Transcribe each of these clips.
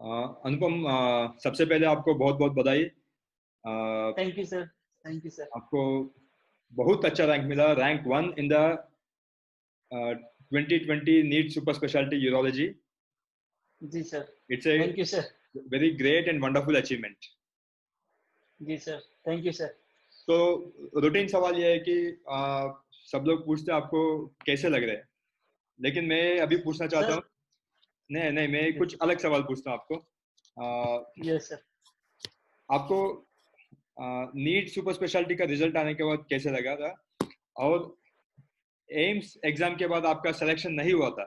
अनुपम, सबसे पहले आपको बहुत बहुत बधाई। Thank you sir. Thank you sir. आपको बहुत अच्छा रैंक मिला, rank 1 in the 2020 NEET super speciality urology. जी sir. It's a thank you sir. Very great and wonderful achievement. जी सर। Thank you sir. तो रूटीन सवाल ये है कि सब लोग पूछते हैं आपको कैसे लग रहे हैं, लेकिन मैं अभी पूछना चाहता सर। हूँ। नहीं नहीं, मैं कुछ अलग सवाल पूछता हूँ आपको। Yes sir. आपको नीट सुपर स्पेशलिटी का रिजल्ट आने के बाद कैसे लगा था, और एम्स एग्जाम के बाद आपका सिलेक्शन नहीं हुआ था,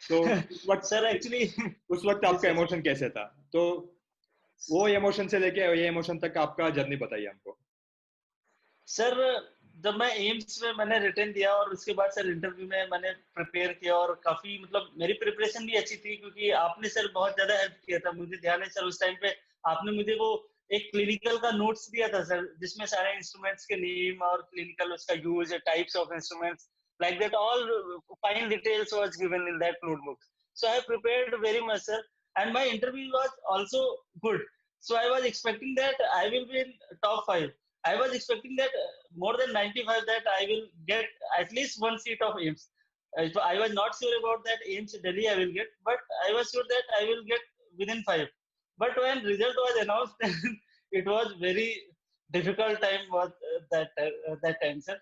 तो उस वक्त सर एक्चुअली उस वक्त जी आपका सर। इमोशन कैसे था? तो वो इमोशन से लेके ये इमोशन तक आपका जर्नी बताइए हमको। सर जब मैं एम्स में मैंने रिटर्न दिया और उसके बाद सर इंटरव्यू में मैंने प्रिपेयर किया और काफी मतलब मेरी प्रिपरेशन भी अच्छी थी, क्योंकि आपने सर बहुत ज्यादा हेल्प किया था। मुझे ध्यान है सर उस टाइम पे आपने मुझे वो एक क्लिनिकल का नोट्स दिया था सर, जिसमें सारे इंस्ट्रूमेंट्स के नेम और क्लिनिकल उसका use, types of instruments, like that all fine details was given in that notebook. So I prepared very much sir, and my interview was also good. So I was expecting that I will be in top 5. I was expecting that more than 95 that I will get at least one seat of AIMS. I was not sure about that AIMS Delhi I will get, but I was sure that I will get within 5. But when result was announced, it was very difficult time was that time, sir.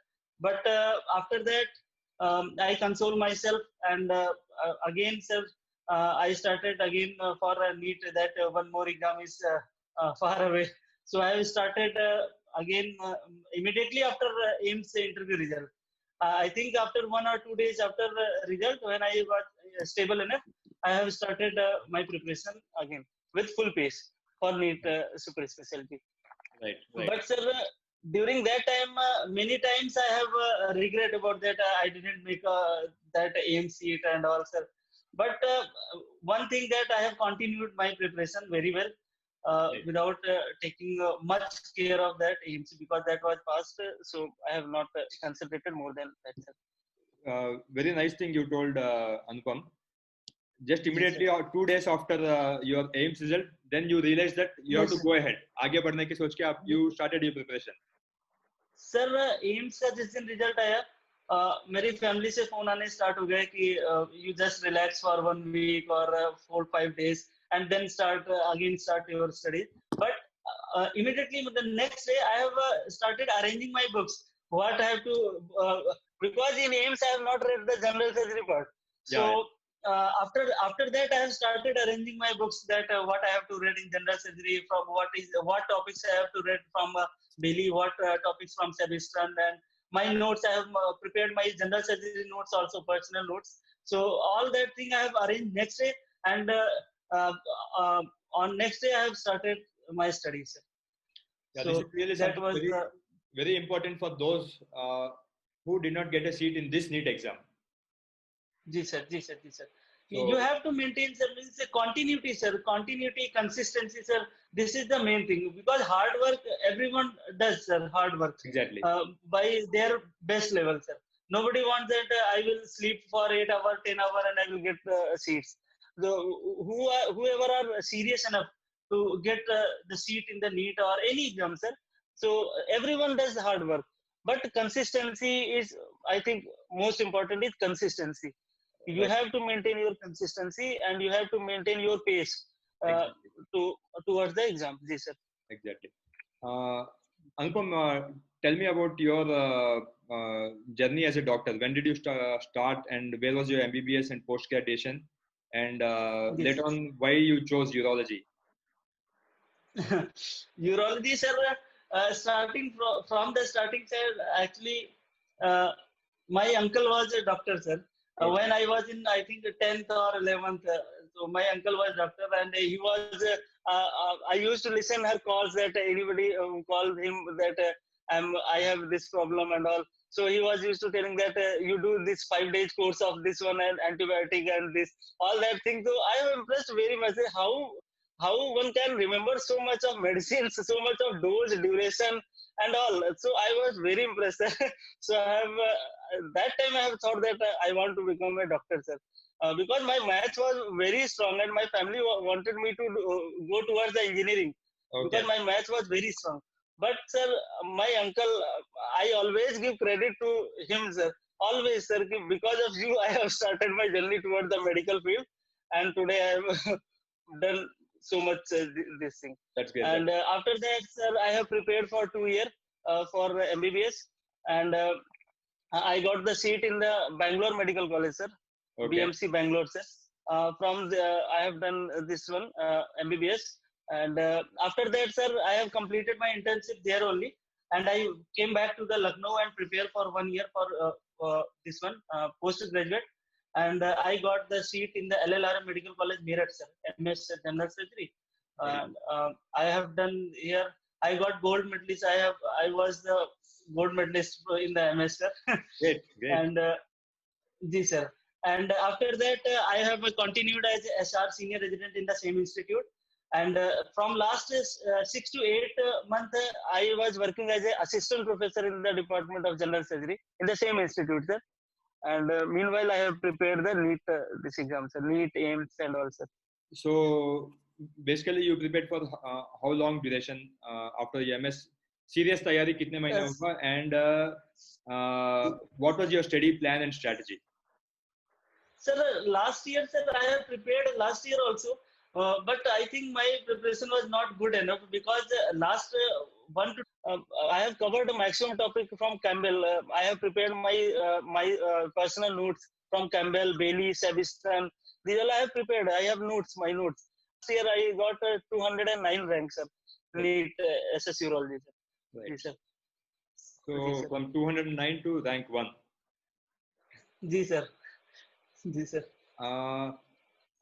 But after that, I console myself, and again, sir, I started again for a NEET that one more exam is far away. So I started again immediately after AIMS interview result. I think after 1 or 2 days after result, when I was stable enough, I have started my preparation again with full pace for NEET super specialty. Right, right. But sir, during that time, many times I have regret about that. I didn't make that aim seat and all, sir. But one thing that I have continued my preparation very well Right. without taking much care of that aims, because that was past. So I have not concentrated more than that, sir. Very nice thing you told, Anupam. Just Yes, sir. immediately or 2 days after your AIMS result, then you realize that you have Yes, to sir. go ahead. आगे बढ़ने की सोच के आप you started your preparation. Sir AIIMS का जिस दिन result आया, मेरी फैमिली से फोन आने स्टार्ट हो गए कि you just relax for 1 week और 4-5 days and then start your study. But immediately the next day I have started arranging my books, what I have to because in AIMS I have not read the general surgery part. So Yeah, after that I have started arranging my books, that what I have to read in general surgery, from what topics I have to read from daily, what topics from Sebastian, and my notes I have prepared my general surgery notes, also personal notes. So all that thing I have arranged next day, and uh, uh, on next day I have started my studies. yeah. So This is really that something was very, very important for those who did not get a seat in this NEET exam. जी sir, जी sir, जी sir. You So have to maintain, sir, means continuity, sir. Continuity, consistency, sir. This is the main thing, because hard work everyone does, sir. Hard work exactly. by their best level, sir. Nobody wants that I will sleep for 8 hours, 10 hours, and I will get seats. The whoever are serious enough to get the seat in the NEET or any exam, sir. So everyone does hard work, but consistency is, I think, most important is consistency. You Right. have to maintain your consistency, and you have to maintain your pace Exactly. to towards the exam. Yes, sir. Exactly. Anupam, tell me about your journey as a doctor. When did you start, and where was your MBBS and post graduation? And later Yes. on, why you chose urology? Urology, sir. Starting from the starting, sir. Actually, uh, my uncle was a doctor, sir. Okay. When I was in, I think, 10th or 11th, so my uncle was doctor, and he was. I used to listen her calls that anybody called him that I have this problem and all. So he was used to telling that you do this 5 days course of this one and antibiotic and this all that thing. So I am impressed very much how how one can remember so much of medicines, so much of dose, duration, and all. So I was very impressed. So I have that time I have thought that I want to become a doctor, sir, because my math was very strong, and my family wanted me to go towards the engineering because Okay. my math was very strong. But sir, my uncle, I always give credit to him, sir. Always, sir, because of you, I have started my journey towards the medical field, and today I have done so much this thing. That's great. And after that, sir, I have prepared for 2 years for MBBS, and I got the seat in the Bangalore Medical College, sir. Okay. BMC Bangalore, sir. From the, I have done this one MBBS, and after that, sir, I have completed my internship there only, and I came back to the Lucknow and prepared for 1 year for this one postgraduate, and I got the seat in the LLRM Medical College Meerut, sir, MS General Surgery. And I have done here. I got gold medalist. I was the gold medalist in the MS, sir. Great. Great. And Yes, sir. And after that, I have continued as a SR senior resident in the same institute. And from last 6 to 8 months, I was working as an assistant professor in the Department of General Surgery in the same institute, sir. And meanwhile, I have prepared the NEET this exam, sir. NEET, AIMS, and all, sir. So basically, you prepared for how long duration after the MS? Serious तैयारी कितने महीने Yes. होगा? And what was your study plan and strategy? Sir, last year, sir, I have prepared last year also, but I think my preparation was not good enough because last I have covered the maximum topic from Campbell. I have prepared my personal notes from Campbell, Bailey, Sebastian. These all I have prepared. I have notes, my notes. Last year I got 209 ranks, sir. NEET SS Urology, sir. Right. Yes, sir. So Yes, sir. from 209 to rank 1. Yes, sir. Yes, sir.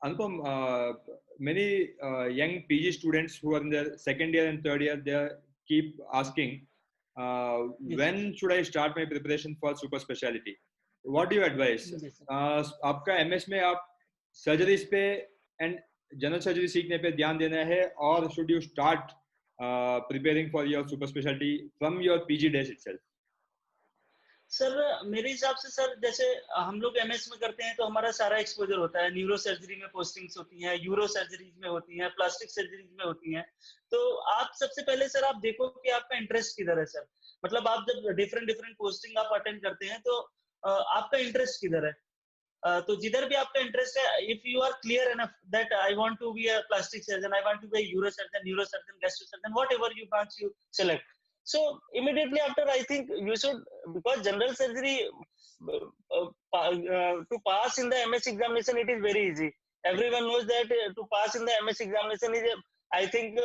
Anupam, many young PG students who are in their second year and third year, they keep asking, Yes. when should I start my preparation for super specialty? What do you advise? Yes, sir. आपका MS में आप surgeries पे and general surgery सीखने पे ध्यान देना है, और should you start preparing for your super specialty from your PG days itself? Sir मेरे हिसाब से सर, जैसे हम लोग एमएस में करते हैं तो हमारा सारा एक्सपोजर होता है, न्यूरो सर्जरी में पोस्टिंग्स होती हैं, यूरो सर्जरीज में होती हैं, प्लास्टिक सर्जरीज में होती हैं। तो आप सबसे पहले सर आप देखो कि आपका इंटरेस्ट किधर है सर। मतलब आप जब डिफरेंट डिफरेंट पोस्टिंग आप अटेंड करते हैं तो आपका इंटरेस्ट किधर है। तो जिधर भी आपका इंटरेस्ट है, if you are clear enough that I want to be a plastic surgeon, I want to be a uro surgeon, neuro surgeon, gastro surgeon, whatever you branch you select, so immediately after I think you should, because general surgery to pass in the MS examination it is very easy. Everyone knows that to pass in the MS examination is I think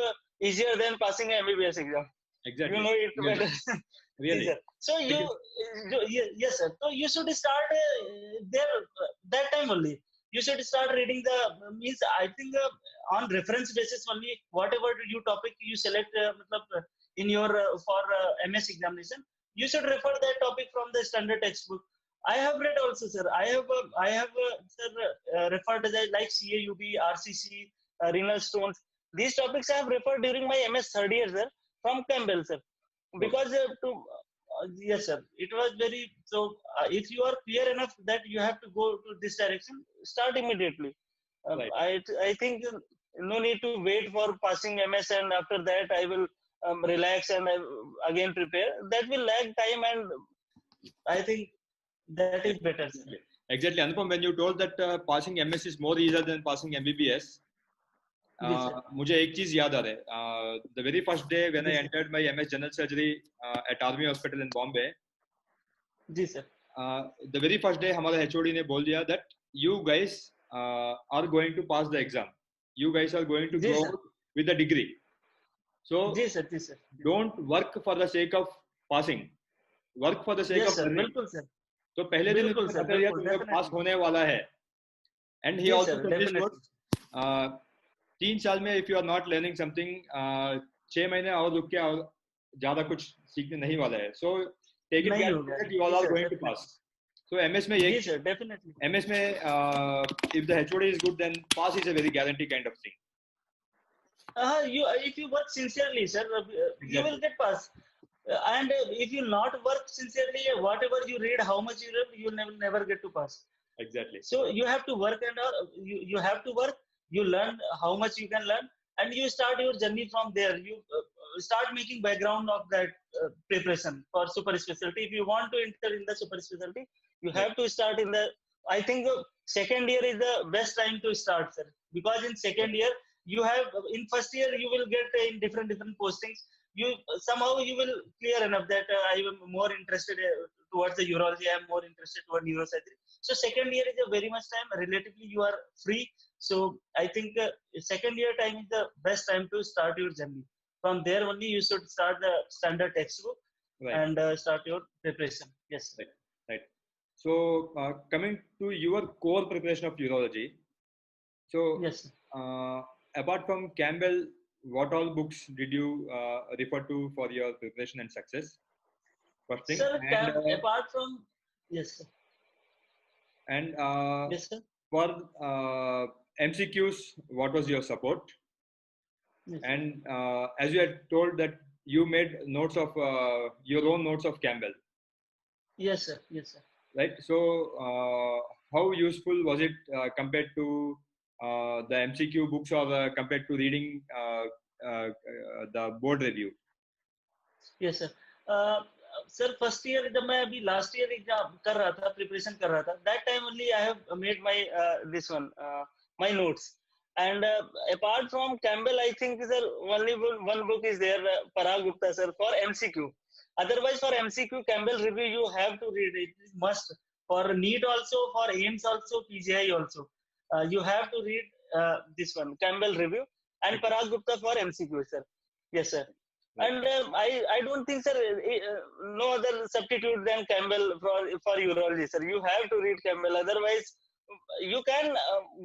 easier than passing an MBBS exam. Exactly. You know it better. Really? Yes, so yes sir, so you should start there that time only. You should start reading the means I think on reference basis only, whatever you topic you select in your for MS examination, you should refer that topic from the standard textbook. I have read also, sir. I have sir, referred like CAUB, RCC, renal stones. These topics I have referred during my MS third year, sir, from Campbell, sir. Because yes, sir, it was very so. If you are clear enough that you have to go to this direction, start immediately. Right. I think no need to wait for passing MS and after that I will relax and again prepare. That will lag time, and I think that is better. Exactly. Anupam, when you told that passing MS is more easier than passing MBBS, मुझे एक चीज याद आ रहा है. The very first day when I entered my MS general surgery at Army Hospital in Bombay, ji sir, the very first day हमारा HOD ने बोल दिया that you guys are going to pass the exam. You guys are going to go with a degree. So don't work for the sake of passing. Work for the sake of learning. बिल्कुल sir. तो पहले दिन में पता चला तुम्हें पास होने वाला है. And he also said this quote, 3 साल में if you are not learning something, 6 महीने और रुक के और ज्यादा कुछ सीखने नहीं वाला है. So take it that you all are going to pass. So MS में yes sir, definitely. MS में if the HOD is good, then pass is a very guarantee kind of thing. If you work sincerely, sir, you will get pass. And if you not work sincerely, whatever you read, how much you read, you never get to pass. Exactly. So you have to work, and you have to work. You learn how much you can learn, and you start your journey from there. You start making background of that preparation for super specialty. If you want to enter in the super specialty, you have to start in the. I think the second year is the best time to start, sir, because in second year you have, in first year you will get in different postings. You somehow you will clear enough that I am more interested towards the urology. I am more interested towards neurosurgery. So second year is a very much time. Relatively, you are free. So I think second year time is the best time to start your journey. From there only you should start the standard textbook, Right. and start your preparation. Yes. Right. Right. So coming to your core preparation of urology. So Yes. apart from Campbell, what all books did you refer to for your preparation and success? First thing. Sir, And, apart from, yes, sir. And Yes, sir. for MCQs, what was your support? Yes, sir. And as you had told that you made notes of your own notes of Campbell, Yes, sir. Yes, sir. right? So how useful was it compared to the MCQ books, or compared to reading the board review? Yes, sir. Sir, first year जब मैं अभी last year exam कर रहा था, preparation कर रहा था, that time only I have made my this one my notes. And apart from Campbell, I think sir only one book is there, Parag Gupta sir, for MCQ. Otherwise, for MCQ Campbell review you have to read it. It is must for NEET also, for AIMS also, PGI also. You have to read this one Campbell review and Parag Gupta for MCQ, sir. Yes, sir. And I don't think, sir, no other substitute than Campbell for urology, sir. You have to read Campbell. Otherwise, you can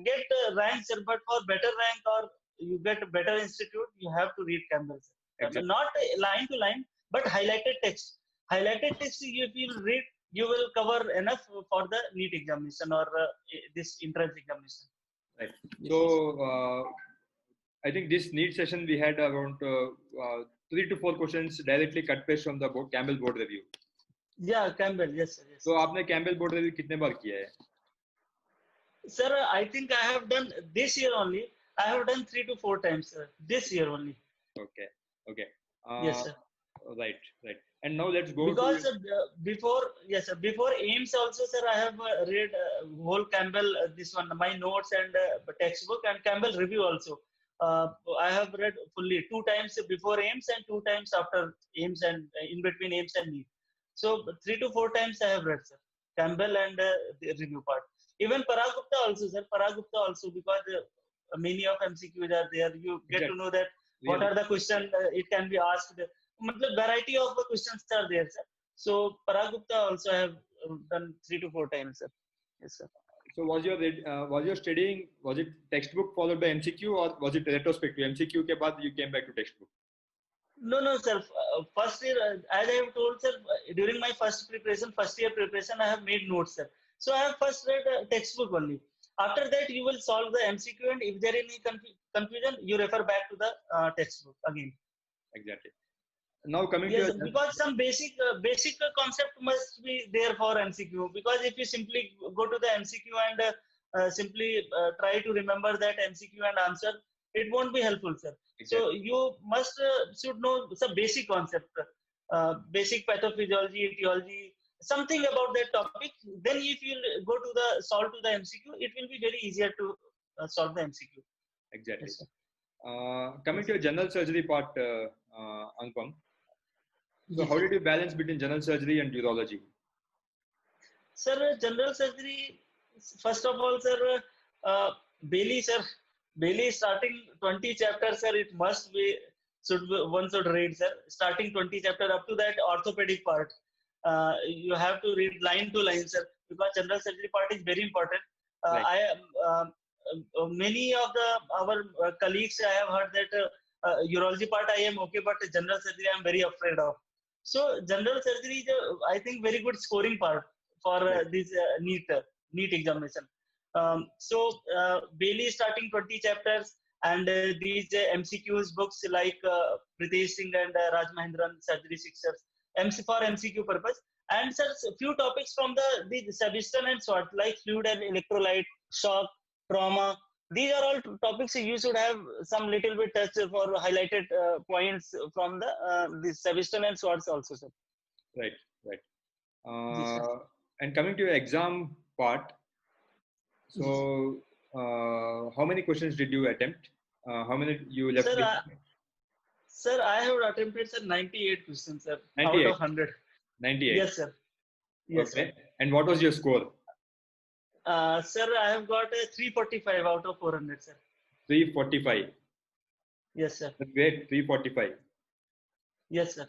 get rank, sir, but for better rank or you get a better institute, you have to read Campbell, sir. Exactly. Not line to line, but highlighted text. Highlighted text, if you read, you will cover enough for the NEET examination or this entrance examination. Right. So I think this NEET session we had around 3 to 4 questions directly cut paste from the Campbell board review. Yeah, Campbell, yes, sir. Yes. So आपने Campbell board review कितने बार किया है? Sir, I think I have done this year only. I have done 3 to 4 times, sir. This year only. Okay. Okay. Yes, sir. Right. Right. And now let's go. Because before, yes, sir, before AIMS also, sir, I have read whole Campbell, this one, my notes and textbook, and Campbell review also. I have read fully 2 times before AIMS and 2 times after AIMS, and in between AIMS and NEET. So 3 to 4 times I have read, sir, Campbell and the review part. Even Parag Gupta also, sir, Parag Gupta also, because many of MCQs are there. You get to know that what are the questions it can be asked. Variety of the questions are there, sir. So Parag Gupta also I have done 3 to 4 times, sir. Yes, sir. So was your studying, was it textbook followed by MCQ, or was it retrospective? MCQ के बाद you came back to textbook? No, sir. First year, as I have told, sir, during my first year preparation, I have made notes, sir. So I have first read textbook only. After that, you will solve the MCQ, and if there is any confusion, you refer back to the textbook again. Exactly. Now coming yes, to because some basic concept must be there for MCQ. Because if you simply go to the MCQ and simply try to remember that MCQ and answer, it won't be helpful, sir. Exactly. So you must should know some basic concept, basic pathophysiology, etiology, something about that topic. Then if you go to the solve to the MCQ, it will be very easier to solve the MCQ. Exactly. Yes, coming to your general surgery part, Anupam. So yes, how did you balance between general surgery and urology? Sir, general surgery, first of all, sir, Bailey, sir. Bailey starting 20 chapters, sir, it must be, one should read, sir. Starting 20 chapter up to that orthopedic part. You have to read line to line, sir, because general surgery part is very important. Right. Many of our colleagues, I have heard that urology part I am okay, but general surgery I am very afraid of. So general surgery is, I think, very good scoring part for this NEET examination. So Bailey starting 20 chapters, and these MCQs books like Pritesh Singh and Raj Mahendran Surgery Sixers MC for MCQ purpose. And sir, few topics from the Sebastian and Swart like fluid and electrolyte, shock, trauma. These are all topics you should have some little bit touch for highlighted points from the Sebastian and Swartz also, sir. Right, right. Yes, sir. And coming to your exam part, so how many questions did you attempt? How many you left? Sir, I have attempted, sir, 98 questions, sir, 98. out of 100. 98. Yes, sir. Yes, okay. Sir. And what was your score? Sir, I have got a 345 out of 400, sir. 345. Yes, sir. Great, 345. Yes, sir.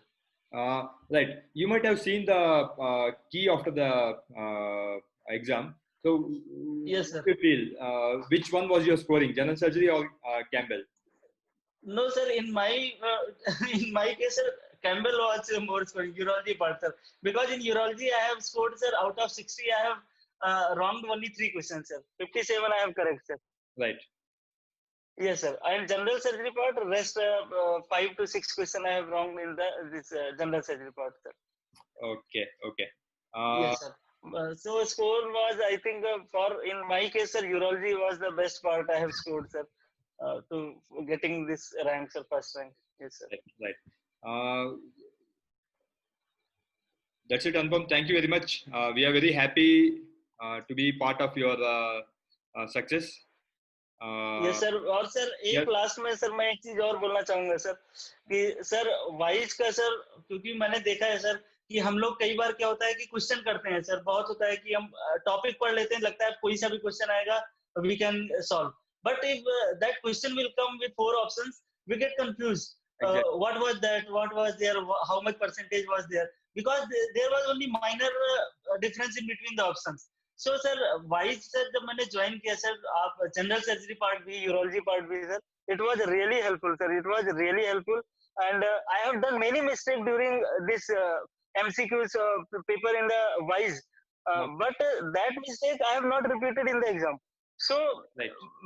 Right. You might have seen the key after the exam. So, yes, sir. What do you feel? Which one was your scoring, general surgery or Campbell? No, sir. In my in my case, sir, Campbell was more scoring urology part, sir. Because in urology, I have scored, sir, out of 60, I have wronged only 3 questions, sir. 57, I have correct, sir. Right. Yes, sir. And general surgery part, rest 5 to 6 questions I have wronged in this general surgery part, sir. Okay. Okay. Yes, sir. So score was, I think, for in my case, sir, urology was the best part I have scored, sir, to getting this rank, sir, first rank. Yes, sir. Right. That's it, Anupam. Thank you very much. We are very happy to be part of your success. Yes sir. और sir एक last में sir मैं एक चीज और बोलना चाहूंगा sir कि सर वाइज का सर, क्योंकि मैंने देखा है सर कि हम लोग कई बार क्या होता है कि क्वेश्चन करते हैं सर, बहुत होता है कि हम टॉपिक पढ़ लेते हैं, लगता है कोई सा भी क्वेश्चन आएगा we can solve, but if that question will come with 4 options we get confused. What was that? What was there? How much percentage was there? Because there was only minor difference in between the options. So sir, wise sir जब मैंने join किया sir, आप general surgery part भी, urology part भी sir, it was really helpful sir. It was really helpful, and I have done many mistakes during this MCQs paper in the wise, but that mistake I have not repeated in the exam. So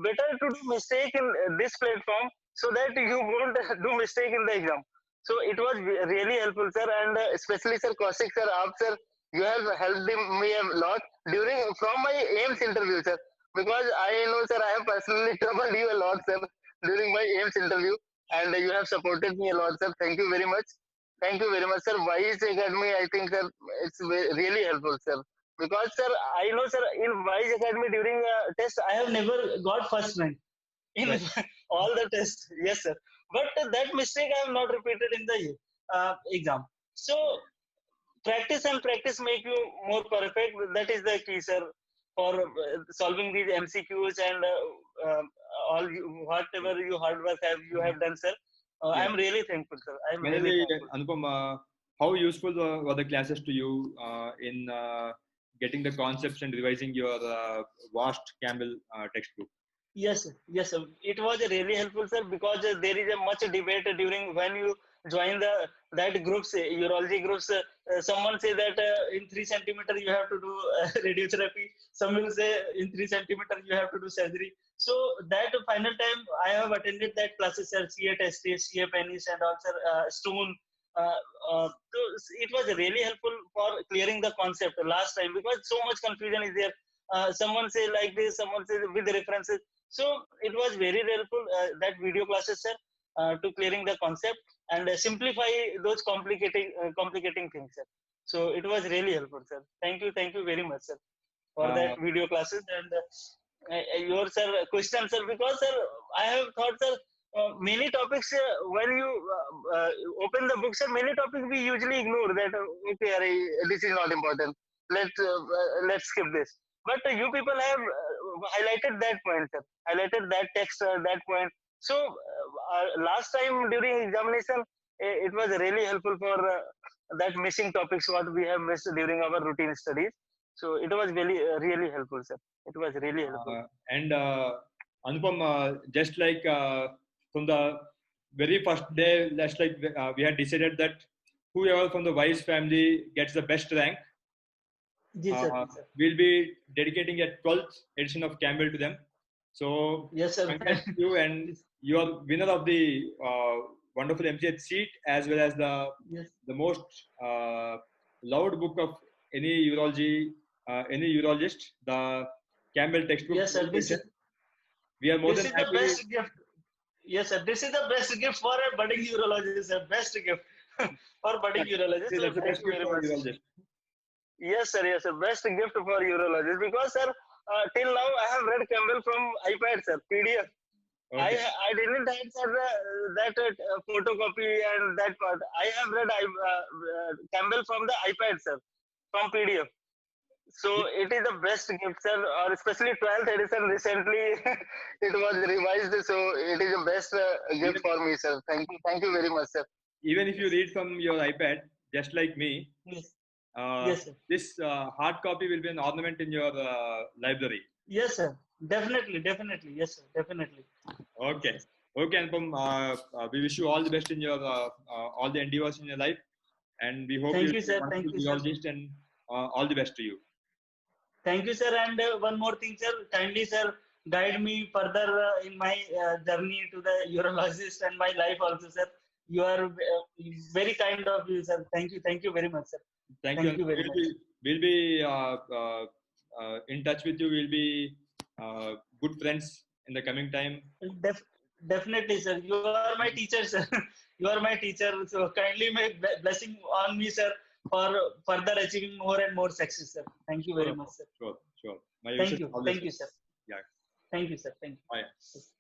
better to do mistake in this platform so that you won't do mistake in the exam. So it was really helpful sir, and especially sir Kaushik sir, aap sir, you have helped me a lot during from my AIMS interview sir, because I know sir I have personally troubled you a lot sir during my AIMS interview, and you have supported me a lot sir. Thank you very much. Thank you very much sir. Wise Academy, I think sir, it's really helpful sir, because sir I know sir in Wise Academy during test I have never got first rank in all the tests. Yes sir, but that mistake I have not repeated in the exam. So practice and practice make you more perfect. That is the key sir for solving these MCQs and all whatever you hard work you have done sir. I am really thankful sir. I am really thankful. Anupam, how useful were the classes to you in getting the concepts and revising your vast Campbell textbook? Yes sir. It was really helpful sir, because there is a much debate during when you join that groups, urology groups. Someone say that in 3 centimeter you have to do radiotherapy. Some will say in 3 centimeter you have to do surgery. So that final time I have attended that classes sir, CA test, CA penis and also stone. So it was really helpful for clearing the concept last time, because so much confusion is there. Someone say like this, someone say with the references. So it was very helpful that video classes sir, to clearing the concept and simplify those complicating things sir. So it was really helpful sir. Thank you very much sir for that video classes. And your sir question sir, because sir I have thought sir many topics when you open the book sir, many topics we usually ignore that. Okay, this is not important, let's skip this. But you people have highlighted that point sir, highlighted that text, that point. So last time during examination it was really helpful for that missing topics what we have missed during our routine studies. So it was really helpful sir. It was really helpful. And Anupam, just like from the very first day, that's like we had decided that whoever from the Wise family gets the best rank, yes, sir. We'll be dedicating a 12th edition of Campbell to them. So Yes, sir. congrats to you, and you are winner of the wonderful MCH seat, as well as Yes. the most loved book of any any urologist, the Campbell textbook Yes, sir. edition. We are more This than is the happy. best gift. Yes, sir. This is the best gift for a budding urologist, sir. Best gift for budding urologist. So That's the thank best you gift very for a much. urologist. Yes, sir. Yes, sir. Best gift for urologist because, sir, till now I have read Campbell from iPad, sir. PDF. Okay. I didn't have sir, that photocopy and that part. I have read Campbell from the iPad, sir, from PDF. So it is the best gift, sir, or especially 12th edition recently it was revised. So it is the best gift Even, for me, sir. Thank you very much, sir. even if you read from your iPad, just like me, Yes, uh, yes, sir. this hard copy will be an ornament in your library. Yes, sir. Definitely, definitely. Yes, sir. Definitely. Okay. Okay, Anupam. We wish you all the best in your all the endeavors in your life, and we hope Thank you'll you, be a sir. wonderful Thank you, sir. urologist, and all the best to you. Thank you, sir. And one more thing, sir. Kindly, sir, guide me further in my journey to the urologist and my life also, sir. You are very kind of you, sir. Thank you. Thank you very much, sir. Thank you. Thank you very much. We'll be in touch with you. We'll be good friends in the coming time. Def- Definitely, sir. You are my teacher, sir. You are my teacher. So kindly make blessing on me, sir, for further achieving more and more success, sir. Thank you very Sure, much, sir. sure, sure. My Thank wishes you. always. Thank you, sir. Yeah. Thank you, sir. Thank you. Bye.